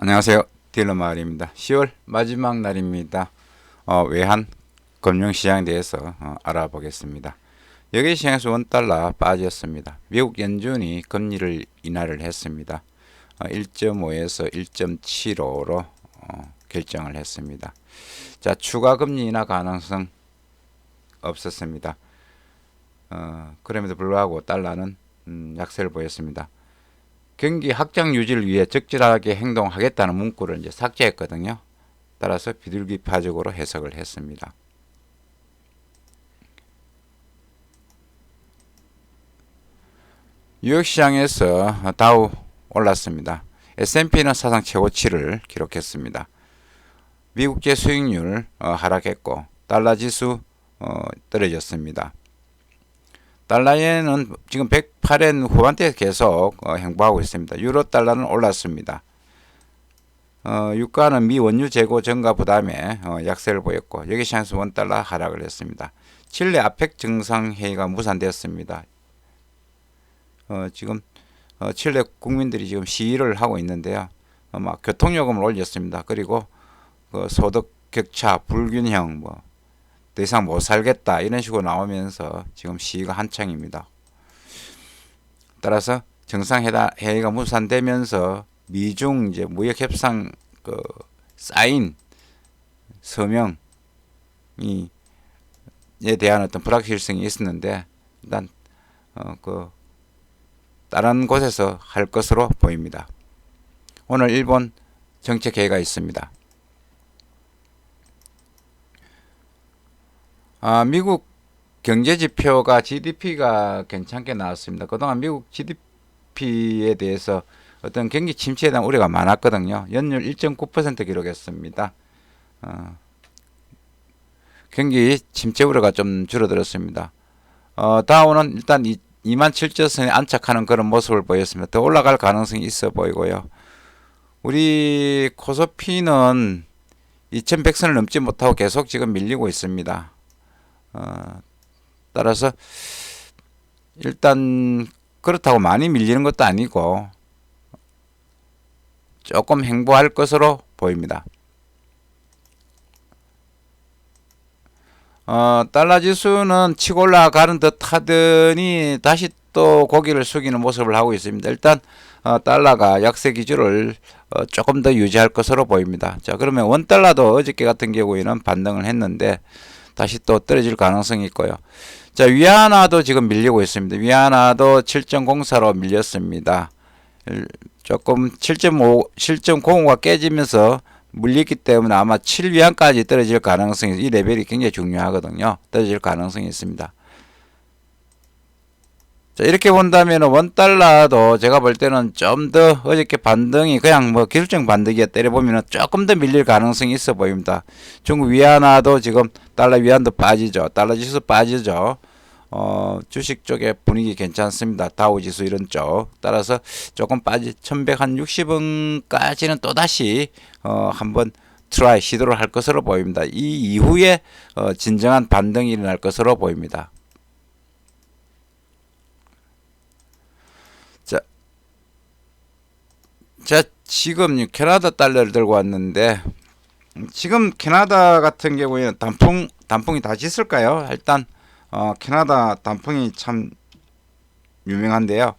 안녕하세요. 딜러마을입니다. 10월 마지막 날입니다. 외환 금융시장에 대해서 알아보겠습니다. 여기 시장에서 원달러 빠졌습니다. 미국 연준이 금리를 인하를 했습니다. 1.5에서 1.75로 결정을 했습니다. 자, 추가 금리 인하 가능성 없었습니다. 그럼에도 불구하고 달러는 약세를 보였습니다. 경기 확장 유지를 위해 적절하게 행동하겠다는 문구를 이제 삭제했거든요. 따라서 비둘기파적으로 해석을 했습니다. 뉴욕 시장에서 다우 올랐습니다. S&P는 사상 최고치를 기록했습니다. 미국제 수익률 하락했고 달러 지수 떨어졌습니다. 달러엔은 지금 108엔 후반대에 계속 행보하고 있습니다. 유로 달러는 올랐습니다. 유가는 미 원유 재고 증가 부담에 약세를 보였고 여기 시장에서 원달러 하락을 했습니다. 칠레 아펙 정상회의가 무산됐습니다. 지금 칠레 국민들이 지금 시위를 하고 있는데요. 막 교통요금을 올렸습니다. 그리고 소득 격차, 불균형, 더 이상 못 살겠다 이런 식으로 나오면서 지금 시위가 한창입니다. 따라서 정상회의가 무산되면서 미중 이제 무역 협상 사인 서명에 대한 어떤 불확실성이 있었는데 일단 다른 곳에서 할 것으로 보입니다. 오늘 일본 정책회의가 있습니다. 미국 경제지표가 GDP가 괜찮게 나왔습니다. 그동안 미국 GDP에 대해서 어떤 경기 침체에 대한 우려가 많았거든요. 연율 1.9% 기록했습니다. 경기 침체 우려가 좀 줄어들었습니다. 다우는 일단 27,000선에 안착하는 그런 모습을 보였습니다. 더 올라갈 가능성이 있어 보이고요. 우리 코스피는 2100선을 넘지 못하고 계속 지금 밀리고 있습니다. 따라서 일단 그렇다고 많이 밀리는 것도 아니고 조금 행보할 것으로 보입니다. 달러 지수는 치고 올라가는 듯 하더니 다시 또 고개를 숙이는 모습을 하고 있습니다. 일단 달러가 약세 기조를 조금 더 유지할 것으로 보입니다. 자, 그러면 원달러도 어저께 같은 경우에는 반등을 했는데 다시 또 떨어질 가능성이 있고요. 자, 위안화도 지금 밀리고 있습니다. 위안화도 7.04로 밀렸습니다. 조금 7.05가 깨지면서 물렸기 때문에 아마 7위안까지 떨어질 가능성이, 이 레벨이 굉장히 중요하거든요. 떨어질 가능성이 있습니다. 자, 이렇게 본다면 원달러도 제가 볼 때는 좀 더 어저께 반등이 그냥 기술적 반등이야 때려보면 조금 더 밀릴 가능성이 있어 보입니다. 중국 위안화도 지금 달러 위안도 빠지죠. 달러 지수 빠지죠. 주식 쪽에 분위기 괜찮습니다. 다우 지수 이런 쪽. 따라서 조금 1160원까지는 또다시 한번 트라이 시도를 할 것으로 보입니다. 이 이후에 진정한 반등이 일어날 것으로 보입니다. 자, 지금 캐나다 달러를 들고 왔는데 지금 캐나다 같은 경우에는 단풍이 다 졌을까요? 일단 캐나다 단풍이 참 유명한데요.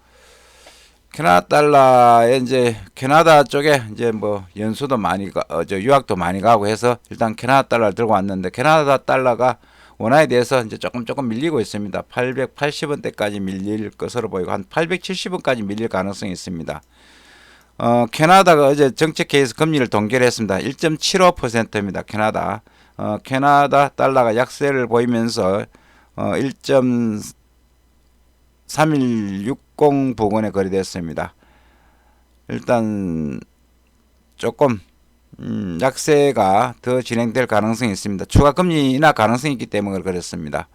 캐나다 달러에 이제 캐나다 쪽에 이제 연수도 많이 유학도 많이 가고 해서 일단 캐나다 달러를 들고 왔는데 캐나다 달러가 원화에 대해서 이제 조금 밀리고 있습니다. 880원대까지 밀릴 것으로 보이고 한 870원까지 밀릴 가능성이 있습니다. 캐나다가 어제 정책회의에서 금리를 동결했습니다. 1.75%입니다. 캐나다 달러가 약세를 보이면서 1.3160 부근에 거래됐습니다. 일단 조금 약세가 더 진행될 가능성이 있습니다. 추가 금리 인하 가능성이 있기 때문에 그렇습니다.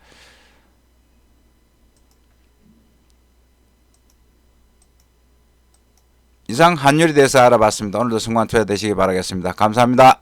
이상 환율에 대해서 알아봤습니다. 오늘도 성공한 투자 되시기 바라겠습니다. 감사합니다.